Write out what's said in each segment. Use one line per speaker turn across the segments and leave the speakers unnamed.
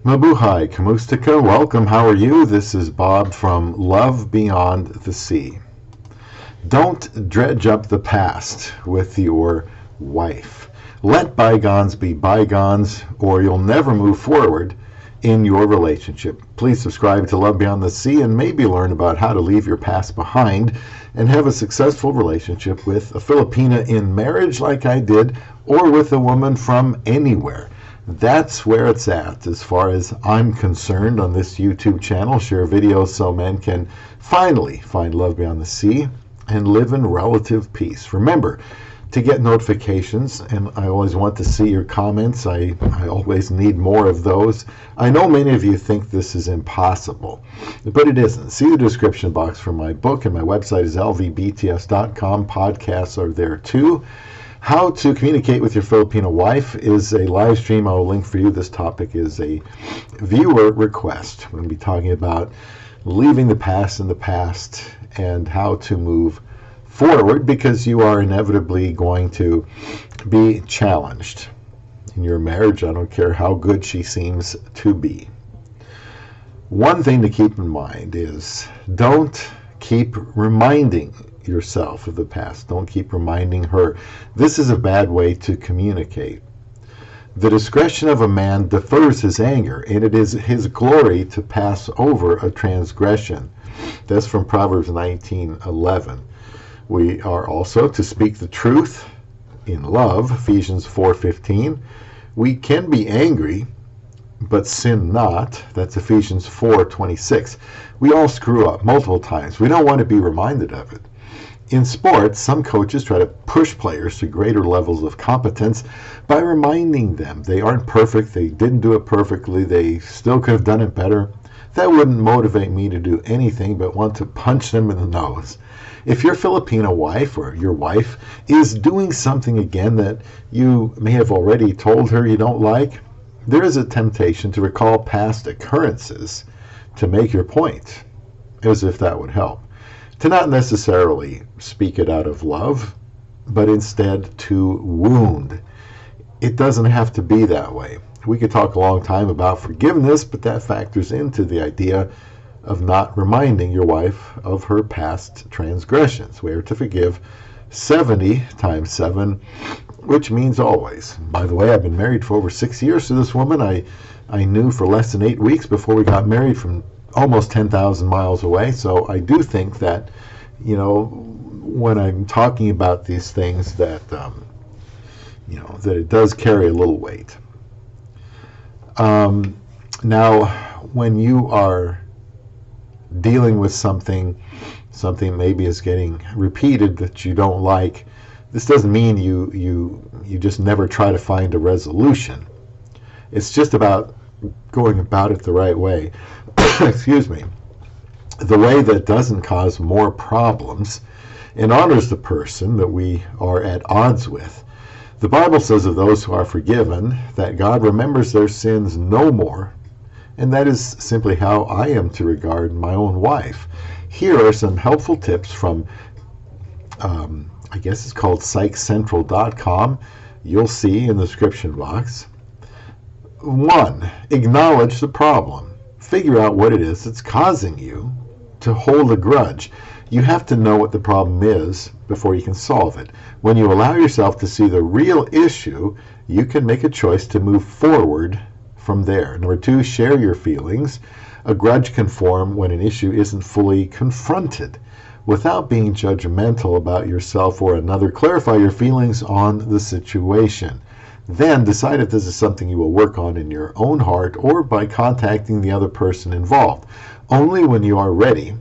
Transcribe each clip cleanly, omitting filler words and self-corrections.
Mabuhay, Kamustika, welcome. How are you? This is Bob from Love Beyond the Sea. Don't dredge up the past with your wife. Let bygones be bygones, or you'll never move forward in your relationship. Please subscribe to Love Beyond the Sea and maybe learn about how to leave your past behind and have a successful relationship with a Filipina in marriage like I did, or with a woman from anywhere. That's where it's at as far as I'm concerned on this YouTube channel. Share videos so men can finally find love beyond the sea and live in relative peace. Remember to get notifications, and I always want to see your comments. I always need more of those. I know many of you think this is impossible, but it isn't. See the description box for my book, and my website is lvbts.com. Podcasts are there too. How to communicate with your Filipino wife is a live stream I will link for you. This topic is a viewer request. We're going to be talking about leaving the past in the past and how to move forward, because you are inevitably going to be challenged in your marriage. I don't care how good she seems to be. One thing to keep in mind is don't keep reminding yourself of the past. Don't keep reminding her. This is a bad way to communicate. The discretion of a man defers his anger, and it is his glory to pass over a transgression. That's from Proverbs 19:11. We are also to speak the truth in love, Ephesians 4:15. We can be angry, but sin not. That's Ephesians 4:26. We all screw up multiple times. We don't want to be reminded of it. In sports, some coaches try to push players to greater levels of competence by reminding them they aren't perfect, they didn't do it perfectly, they still could have done it better. That wouldn't motivate me to do anything but want to punch them in the nose. If your Filipino wife or your wife is doing something again that you may have already told her you don't like, there is a temptation to recall past occurrences to make your point, as if that would help. To not necessarily speak it out of love, but instead to wound. It doesn't have to be that way. We could talk a long time about forgiveness, but that factors into the idea of not reminding your wife of her past transgressions. We are to forgive 70 times 7, which means always. By the way, I've been married for over 6 years to this woman. I knew for less than 8 weeks before we got married from almost 10,000 miles away. So I do think that, when I'm talking about these things, that, that it does carry a little weight. Now, when you are dealing with something maybe is getting repeated that you don't like, this doesn't mean you just never try to find a resolution. It's just about going about it the right way. Excuse me. The way that doesn't cause more problems and honors the person that we are at odds with. The Bible says of those who are forgiven that God remembers their sins no more, and that is simply how I am to regard my own wife. Here are some helpful tips from, I guess it's called psychcentral.com. You'll see in the description box. 1. Acknowledge the problem. Figure out what it is that's causing you to hold a grudge. You have to know what the problem is before you can solve it. When you allow yourself to see the real issue, you can make a choice to move forward from there. Number 2, share your feelings. A grudge can form when an issue isn't fully confronted. Without being judgmental about yourself or another, clarify your feelings on the situation. Then decide if this is something you will work on in your own heart or by contacting the other person involved. Only when you are ready,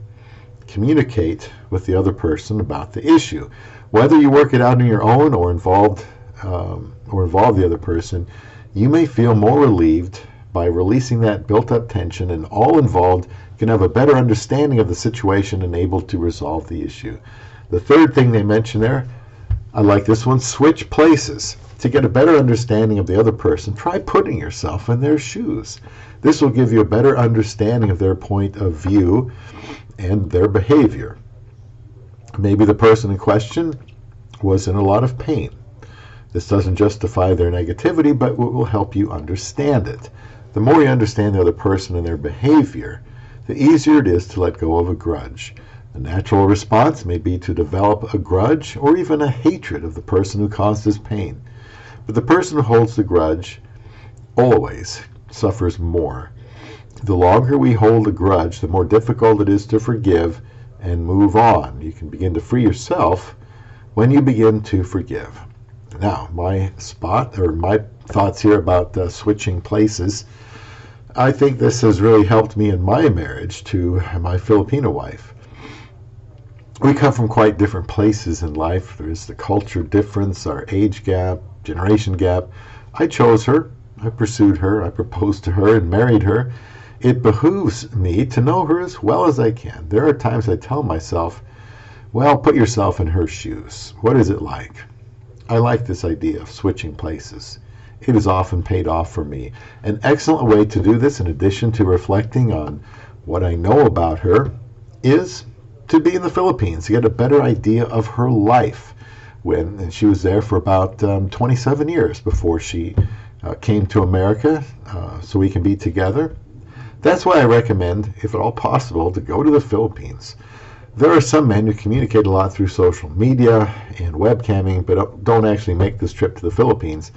communicate with the other person about the issue. Whether you work it out on your own or involve the other person, you may feel more relieved by releasing that built-up tension, and all involved can have a better understanding of the situation and able to resolve the issue. The third thing they mention there, I like this one, switch places. To get a better understanding of the other person, try putting yourself in their shoes. This will give you a better understanding of their point of view and their behavior. Maybe the person in question was in a lot of pain. This doesn't justify their negativity, but it will help you understand it. The more you understand the other person and their behavior, the easier it is to let go of a grudge. The natural response may be to develop a grudge or even a hatred of the person who caused us pain. But the person who holds the grudge always suffers more. The longer we hold a grudge, the more difficult it is to forgive and move on. You can begin to free yourself when you begin to forgive. Now, my thoughts here about switching places. I think this has really helped me in my marriage to my Filipina wife. We come from quite different places in life. There's the culture difference, our age gap, generation gap. I chose her, I pursued her, I proposed to her and married her. It behooves me to know her as well as I can. There are times I tell myself, well, put yourself in her shoes. What is it like? I like this idea of switching places. It has often paid off for me. An excellent way to do this, in addition to reflecting on what I know about her, is to be in the Philippines, to get a better idea of her life. And she was there for about 27 years before she came to America, so we can be together. That's why I recommend, if at all possible, to go to the Philippines. There are some men who communicate a lot through social media and webcamming, but don't actually make this trip to the Philippines.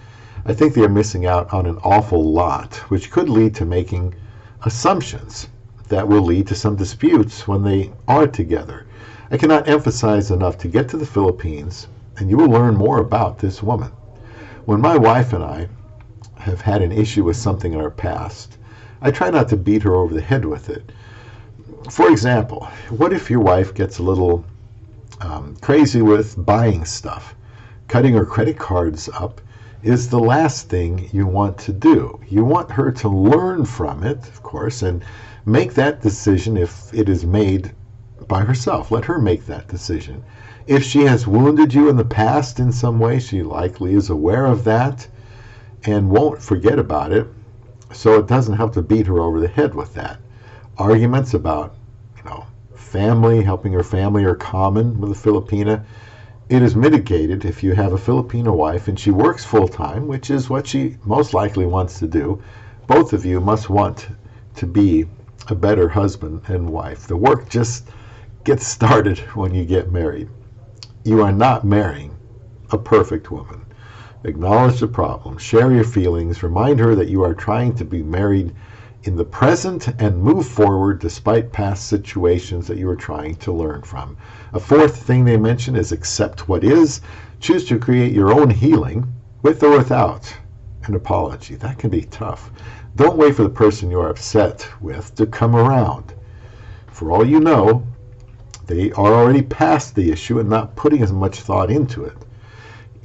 I think they are missing out on an awful lot, which could lead to making assumptions that will lead to some disputes when they are together. I cannot emphasize enough to get to the Philippines, and you will learn more about this woman. When my wife and I have had an issue with something in our past, I try not to beat her over the head with it. For example, what if your wife gets a little crazy with buying stuff? Cutting her credit cards up is the last thing you want to do. You want her to learn from it, of course, and make that decision if it is made by herself. Let her make that decision. If she has wounded you in the past in some way, she likely is aware of that and won't forget about it, so it doesn't have to beat her over the head with that. Arguments about, family, helping her family are common with a Filipina. It is mitigated if you have a Filipino wife and she works full-time, which is what she most likely wants to do. Both of you must want to be a better husband and wife. The work just gets started when you get married. You are not marrying a perfect woman. Acknowledge the problem, share your feelings, remind her that you are trying to be married in the present and move forward despite past situations that you are trying to learn from. A fourth thing they mention is accept what is. Choose to create your own healing with or without an apology. That can be tough. Don't wait for the person you are upset with to come around. For all you know, they are already past the issue and not putting as much thought into it.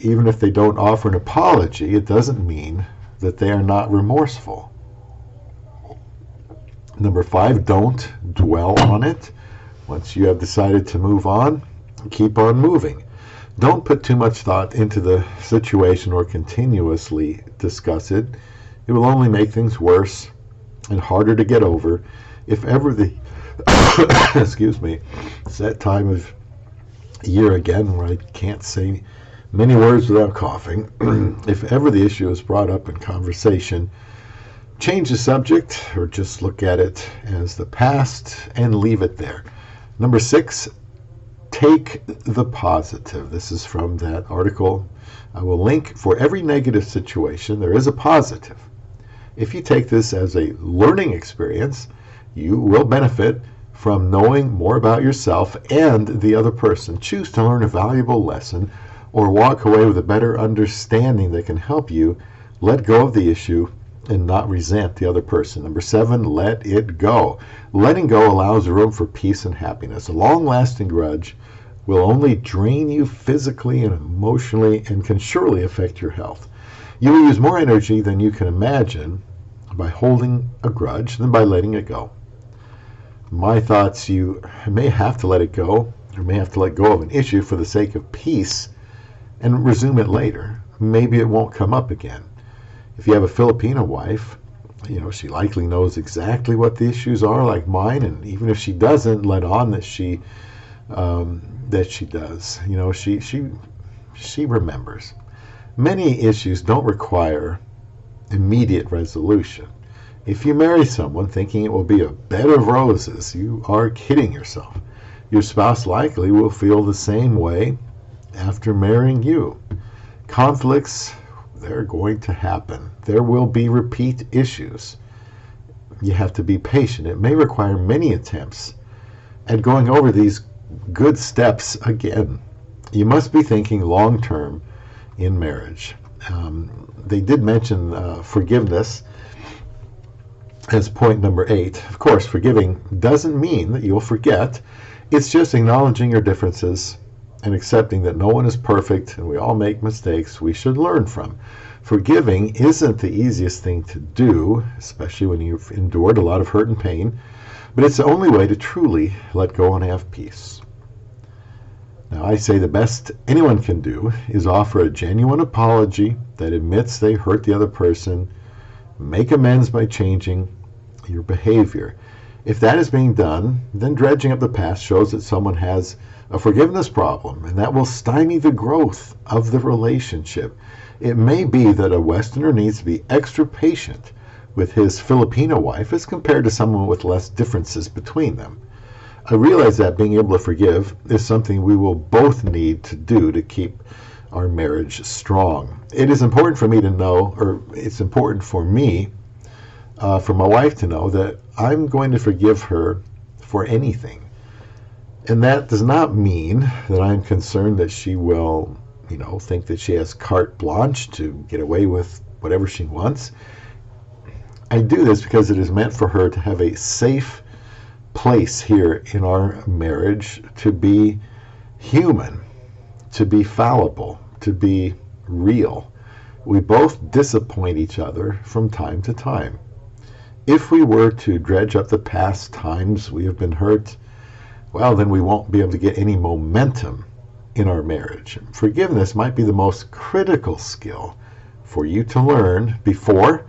Even if they don't offer an apology, it doesn't mean that they are not remorseful. Number 5, don't dwell on it. Once you have decided to move on, keep on moving. Don't put too much thought into the situation or continuously discuss it. It will only make things worse and harder to get over. If ever the excuse me, it's that time of year again where I can't say many words without coughing. If ever the issue is brought up in conversation, change the subject or just look at it as the past and leave it there. Number 6, take the positive. This is from that article I will link. For every negative situation, there is a positive. If you take this as a learning experience, you will benefit from knowing more about yourself and the other person. Choose to learn a valuable lesson or walk away with a better understanding that can help you let go of the issue and not resent the other person. Number 7, let it go. Letting go allows room for peace and happiness. A long-lasting grudge will only drain you physically and emotionally and can surely affect your health. You will use more energy than you can imagine by holding a grudge than by letting it go. My thoughts, you may have to let it go, or may have to let go of an issue for the sake of peace and resume it later. Maybe it won't come up again. If you have a Filipino wife, she likely knows exactly what the issues are, like mine, and even if she doesn't, let on that she does. She remembers. Many issues don't require immediate resolution. If you marry someone thinking it will be a bed of roses, you are kidding yourself. Your spouse likely will feel the same way after marrying you. Conflicts, they're going to happen. There will be repeat issues. You have to be patient. It may require many attempts at going over these good steps again. You must be thinking long term in marriage. They did mention forgiveness as point number 8. Of course, forgiving doesn't mean that you'll forget. It's just acknowledging your differences and accepting that no one is perfect and we all make mistakes we should learn from. Forgiving isn't the easiest thing to do, especially when you've endured a lot of hurt and pain, but it's the only way to truly let go and have peace. Now, I say the best anyone can do is offer a genuine apology that admits they hurt the other person, make amends by changing your behavior. If that is being done, then dredging up the past shows that someone has a forgiveness problem, and that will stymie the growth of the relationship. It may be that a Westerner needs to be extra patient with his Filipina wife as compared to someone with less differences between them. I realize that being able to forgive is something we will both need to do to keep our marriage strong. It is important for me to know, or it's important for me, for my wife to know that I'm going to forgive her for anything. And that does not mean that I'm concerned that she will, think that she has carte blanche to get away with whatever she wants. I do this because it is meant for her to have a safe place here in our marriage, to be human, to be fallible, to be real. We both disappoint each other from time to time. If we were to dredge up the past times we have been hurt, well, then we won't be able to get any momentum in our marriage. Forgiveness might be the most critical skill for you to learn before,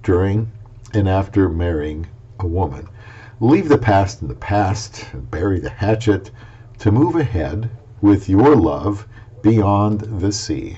during, and after marrying a woman. Leave the past in the past and bury the hatchet to move ahead with your love beyond the sea.